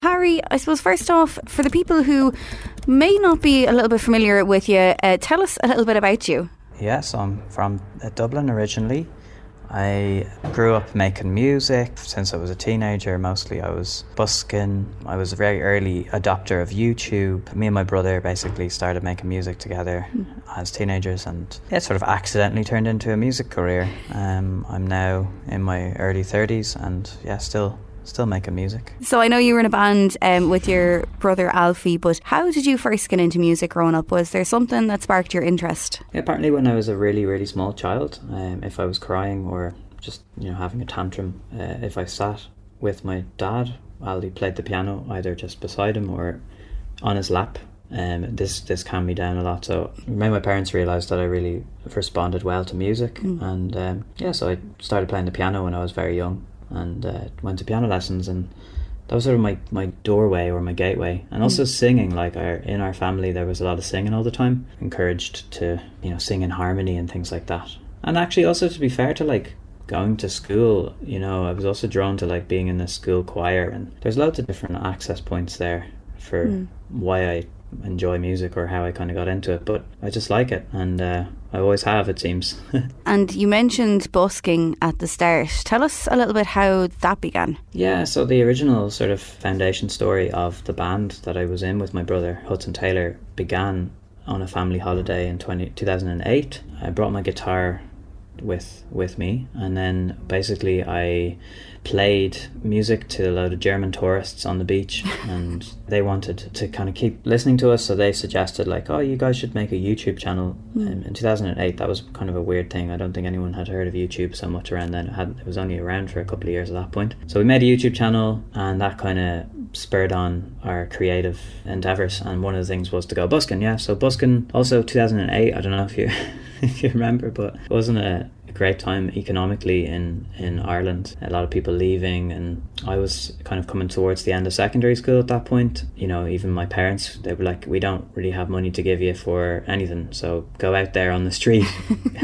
Harry, I suppose first off, for the people who may not be a little bit familiar with you, tell us a little bit about you. Yes, I'm from Dublin originally. I grew up making music since I was a teenager. Mostly I was busking. I was a very early adopter of YouTube. Me and my brother basically started making music together as teenagers, and it sort of accidentally turned into a music career. I'm now in my early 30s and still making music. So I know you were in a band with your brother Alfie, but how did you first get into music growing up? Was there something that sparked your interest? Yeah, apparently when I was a really, really small child, if I was crying or just having a tantrum, if I sat with my dad while he played the piano, either just beside him or on his lap, this calmed me down a lot. So it made my parents realise that I really responded well to music, and so I started playing the piano when I was very young. And went to piano lessons, and that was sort of my doorway or my gateway. And also singing, like in our family there was a lot of singing all the time, encouraged to sing in harmony and things like that. And actually also, to be fair, to like going to school, I was also drawn to like being in the school choir, and there's loads of different access points there for why I enjoy music or how I kind of got into it, but I just like it, and I always have, it seems. And you mentioned busking at the start. Tell us a little bit how that began. Yeah, so the original sort of foundation story of the band that I was in with my brother Hudson Taylor began on a family holiday in 2008. I brought my guitar with me, and then basically I played music to a load of German tourists on the beach, and they wanted to kind of keep listening to us, so they suggested like, oh, you guys should make a YouTube channel. In 2008, that was kind of a weird thing. I don't think anyone had heard of YouTube so much around then. It was only around for a couple of years at that point. So we made a YouTube channel, and that kind of spurred on our creative endeavours, and one of the things was to go busking. So busking, also 2008, I don't know if you if you remember, but it wasn't a great time economically in Ireland. A lot of people leaving, and I was kind of coming towards the end of secondary school at that point. Even my parents, they were like, we don't really have money to give you for anything, so go out there on the street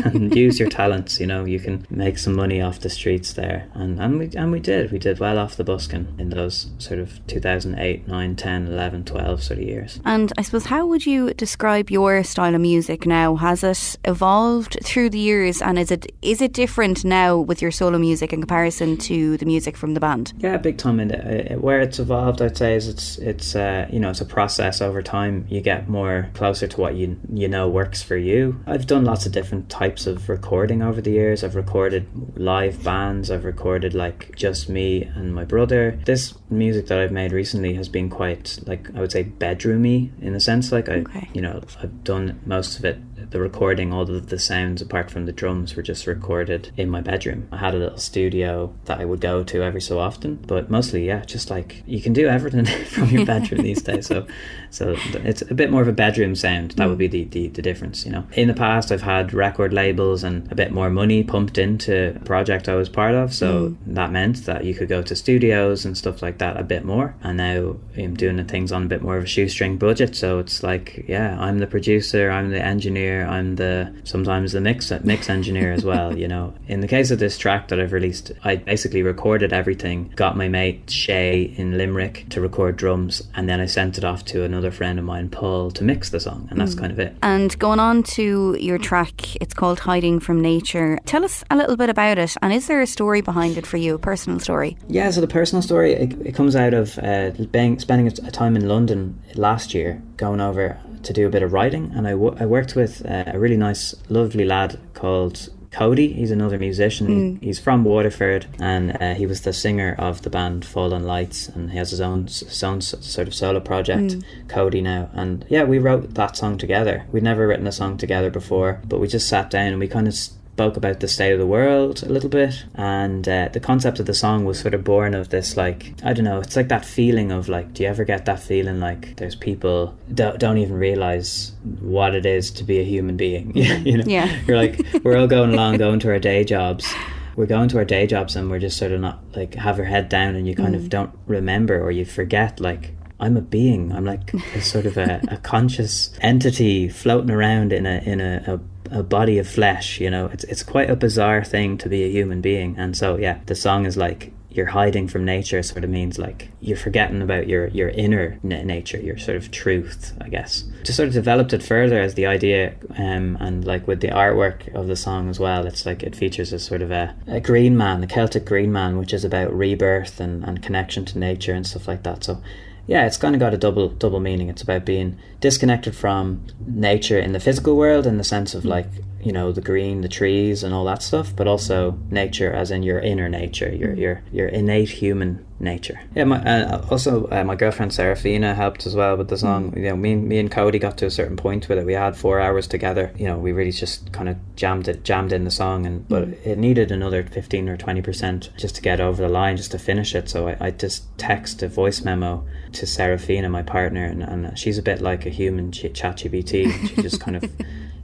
and use your talents. You can make some money off the streets there, and we did well off the busking in those sort of 2008, 9, 10, 11, 12 sort of years. And I suppose, how would you describe your style of music now? Has it evolved through the years, and is it different now with your solo music in comparison to the music from the band? Yeah, big time. Where it's evolved, I'd say, is it's a process over time. You get more closer to what you know works for you. I've done lots of different types of recording over the years. I've recorded live bands. I've recorded like just me and my brother. This music that I've made recently has been quite, like, I would say, bedroomy in a sense. Like I've done most of it. The recording, all of the sounds apart from the drums, were just recorded in my bedroom. I had a little studio that I would go to every so often, but mostly, just like, you can do everything from your bedroom these days. So it's a bit more of a bedroom sound. That would be the difference. In the past, I've had record labels and a bit more money pumped into a project I was part of, so that meant that you could go to studios and stuff like that a bit more. And now I'm doing the things on a bit more of a shoestring budget, so it's like, I'm the producer, I'm the engineer, I'm sometimes the mix engineer as well. In the case of this track that I've released, I basically recorded everything, got my mate Shay in Limerick to record drums, and then I sent it off to another friend of mine, Paul, to mix the song, and that's kind of it. And going on to your track, it's called Hiding from Nature. Tell us a little bit about it, and is there a story behind it for you, a personal story? Yeah, so the personal story, it comes out of spending a time in London last year, going over to do a bit of writing, and I worked with a really nice, lovely lad called Cody. He's another musician. He's from Waterford, and he was the singer of the band Fallen Lights, and he has his own sort of solo project, Cody, now. And we wrote that song together. We'd never written a song together before, but we just sat down and we kind of spoke about the state of the world a little bit, and the concept of the song was sort of born of this, like, I don't know, it's like that feeling of like, do you ever get that feeling like there's people don't even realise what it is to be a human being? You're like, we're all going to our day jobs. We're going to our day jobs and we're just sort of not, like, have our head down, and you kind of don't remember, or you forget, like, I'm a being. I'm like a sort of a conscious entity floating around in a body of flesh. It's quite a bizarre thing to be a human being. And so the song is like, you're hiding from nature sort of means like you're forgetting about your inner nature, your sort of truth, I guess. Just sort of developed it further as the idea, and like with the artwork of the song as well, it's like it features a sort of a green man, a Celtic green man, which is about rebirth and connection to nature and stuff like that. So yeah, it's kind of got a double meaning. It's about being disconnected from nature in the physical world, in the sense of like, you know, the green, the trees and all that stuff, but also nature as in your inner nature, your innate human nature. Yeah, my girlfriend Serafina helped as well with the song. You know, me and Cody got to a certain point with it. We had 4 hours together. You know, we really just kind of jammed in the song, but it needed another 15 or 20% just to get over the line, just to finish it. So I just text a voice memo to Serafina, my partner, and she's a bit like a human ChatGPT. She just kind of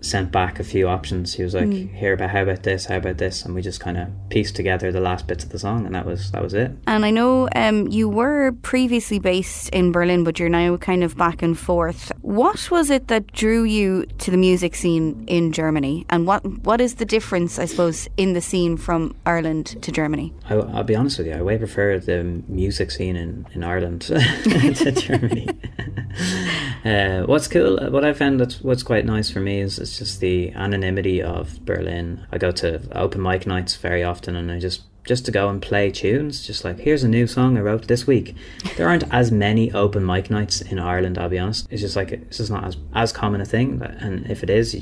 sent back a few options. He was like, how about this, and we just kind of pieced together the last bits of the song, and that was it. And I know you were previously based in Berlin, but you're now kind of back and forth. What was it that drew you to the music scene in Germany, and what is the difference, I suppose, in the scene from Ireland to Germany? I'll be honest with you, I way prefer the music scene in Ireland to Germany. What's cool, what I found what's quite nice for me is it's just the anonymity of Berlin. I go to open mic nights very often, and I just to go and play tunes, just like, here's a new song I wrote this week. There aren't as many open mic nights in Ireland, I'll be honest. It's just like, it's just not as common a thing, and if it is,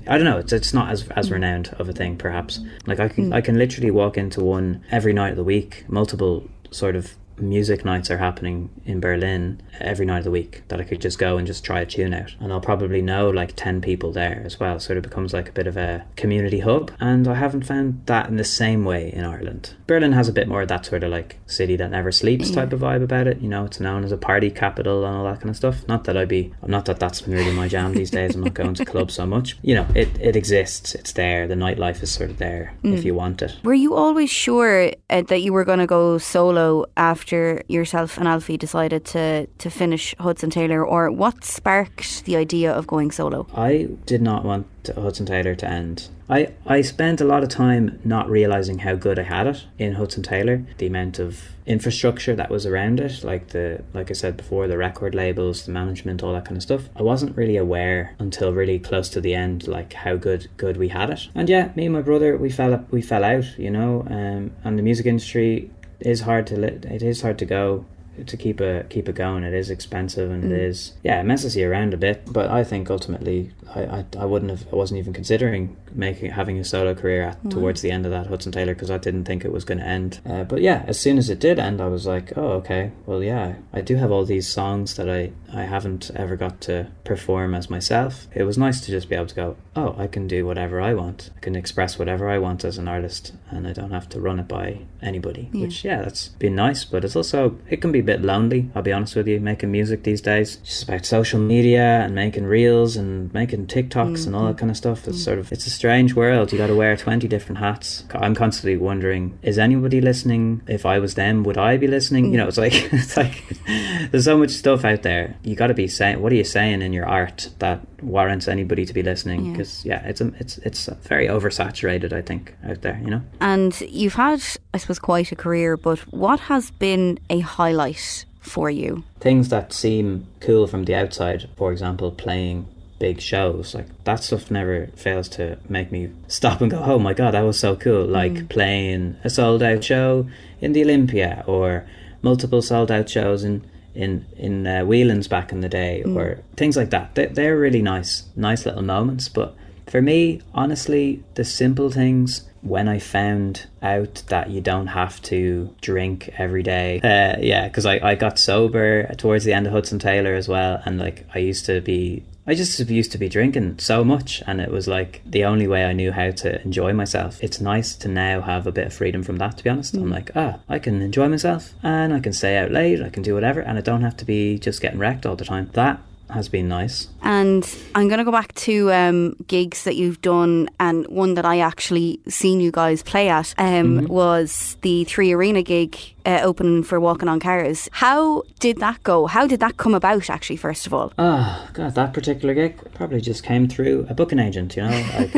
I don't know, it's not as renowned of a thing, perhaps. Like I can literally walk into one every night of the week. Multiple sort of music nights are happening in Berlin every night of the week that I could just go and just try a tune out, and I'll probably know like 10 people there as well, so it becomes like a bit of a community hub, and I haven't found that in the same way in Ireland. Berlin has a bit more of that sort of like city that never sleeps type of vibe about it, you know. It's known as a party capital and all that kind of stuff. Not that that's really my jam these days. I'm not going to clubs so much, you know. It exists, it's there, the nightlife is sort of there if you want it. Were you always sure that you were going to go solo after yourself and Alfie decided to finish Hudson Taylor, or what sparked the idea of going solo? I did not want Hudson Taylor to end. I spent a lot of time not realising how good I had it in Hudson Taylor, the amount of infrastructure that was around it, like I said before, the record labels, the management, all that kind of stuff. I wasn't really aware until really close to the end, like how good we had it. And yeah, me and my brother, we fell out, you know, and the music industry is hard to go to keep it going. It is expensive, and it messes you around a bit. But I think ultimately I wasn't even considering having a solo career towards the end of that Hudson Taylor, because I didn't think it was going to end. But yeah, as soon as it did end, I was like, oh, okay, well, yeah, I do have all these songs that I haven't ever got to perform as myself. It was nice to just be able to go, oh, I can do whatever I want. I can express whatever I want as an artist, and I don't have to run it by anybody. Which, yeah, that's been nice, but it can be a bit lonely, I'll be honest with you, making music these days. It's just about social media and making reels and making TikToks and all that kind of stuff. It's it's a strange world. You got to wear 20 different hats. I'm constantly wondering, is anybody listening? If I was them, would I be listening? You know, it's like there's so much stuff out there. You got to be saying, what are you saying in your art that warrants anybody to be listening? Because it's very oversaturated, I think, out there, you know. And you've had, I suppose, quite a career, but what has been a highlight for you? Things that seem cool from the outside, for example, playing big shows, like that stuff never fails to make me stop and go, oh my god, that was so cool. Like playing a sold out show in the Olympia, or multiple sold out shows in Whelan's back in the day, or things like that. They're really nice little moments. But for me, honestly, the simple things, when I found out that you don't have to drink every day, because I got sober towards the end of Hudson Taylor as well, and like I used to be drinking so much, and it was like the only way I knew how to enjoy myself. It's nice to now have a bit of freedom from that, to be honest. I'm like, I can enjoy myself, and I can stay out late, I can do whatever, and I don't have to be just getting wrecked all the time. That has been nice. And I'm going to go back to gigs that you've done, and one that I actually seen you guys play at was the 3 Arena gig opening for Walking on Cars. How did that go? How did that come about, actually, first of all? Oh god, that particular gig probably just came through a booking agent, you know, like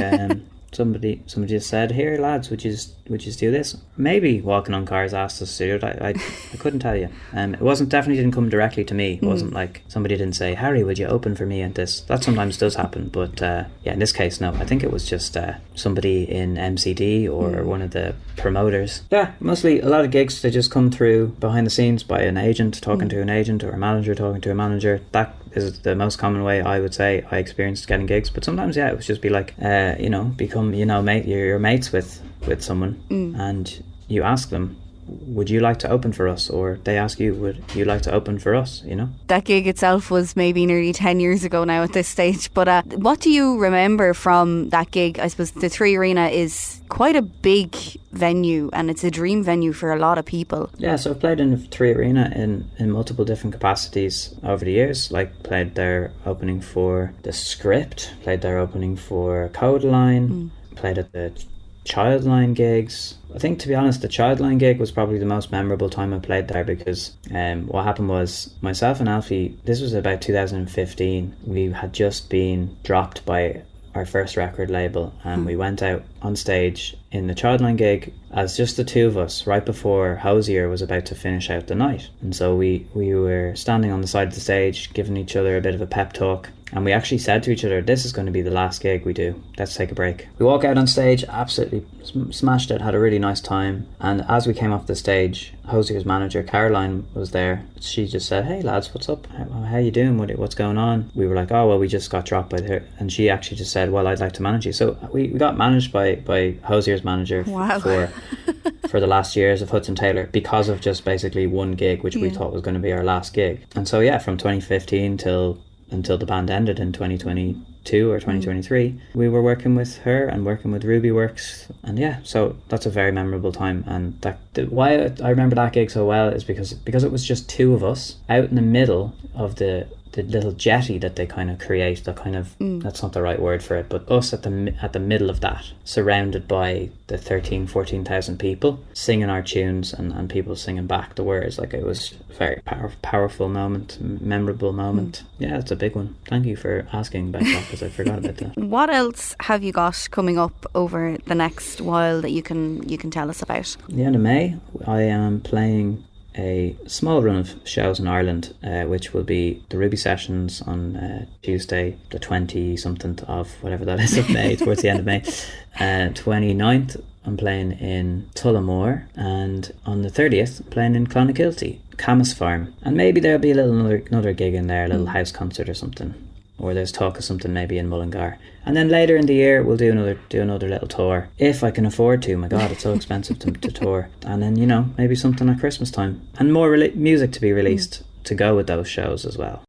somebody just said, "Here, lads, would you just do this?" Maybe Walking on Cars asked us to do it. I couldn't tell you. It wasn't, definitely didn't come directly to me. It wasn't like somebody didn't say, "Harry, would you open for me at this?" That sometimes does happen, but in this case, no. I think it was just somebody in MCD or one of the promoters. Yeah, mostly a lot of gigs, they just come through behind the scenes by an agent talking to an agent, or a manager talking to a manager. That is the most common way I would say I experienced getting gigs. But sometimes, it would just be like, become, mate, you're mates with someone, and you ask them, would you like to open for us? Or they ask you, would you like to open for us? That gig itself was maybe nearly 10 years ago now at this stage, but what do you remember from that gig? I suppose the Three Arena is quite a big venue, and it's a dream venue for a lot of people. Yeah, so I've played in the Three Arena in multiple different capacities over the years. Like, played there opening for The Script, played there opening for Codeline, played at the Childline gigs. I think, to be honest, the Childline gig was probably the most memorable time I played there, because what happened was, myself and Alfie, this was about 2015, we had just been dropped by our first record label, and we went out on stage in the Childline gig as just the two of us right before Hosier was about to finish out the night. And so we were standing on the side of the stage giving each other a bit of a pep talk, and we actually said to each other, this is going to be the last gig we do, let's take a break. We walk out on stage, absolutely smashed it, had a really nice time, and as we came off the stage, Hosier's manager Caroline was there. She just said, "Hey lads, what's up? How you doing? What's going on?" We were like, "Oh well, we just got dropped by her," and she actually just said, "Well, I'd like to manage you." So we got managed by Hosier's manager for the last years of Hudson Taylor, because of just basically one gig, which we thought was going to be our last gig. And so from 2015 until the band ended in 2022 or 2023, we were working with her and working with Ruby Works, and so that's a very memorable time. And why I remember that gig so well is because it was just two of us out in the middle of the little jetty that they kind of create, that's not the right word for it, but us at the middle of that, surrounded by the 14,000 people singing our tunes, and people singing back the words. Like, it was a very powerful moment, memorable moment. Yeah, it's a big one. Thank you for asking about that, because I forgot about that. What else have you got coming up over the next while that you can tell us about? At the end of May, I am playing a small run of shows in Ireland, which will be the Ruby Sessions on Tuesday, the 20-something of whatever that is of May, towards the end of May. 29th, I'm playing in Tullamore, and on the 30th, playing in Clonakilty, Camas Farm. And maybe there'll be another gig in there, a little house concert or something. Or there's talk of something maybe in Mullingar. And then later in the year, we'll do another little tour, if I can afford to. My God, it's so expensive to tour. And then, maybe something at Christmas time. And more music to be released to go with those shows as well.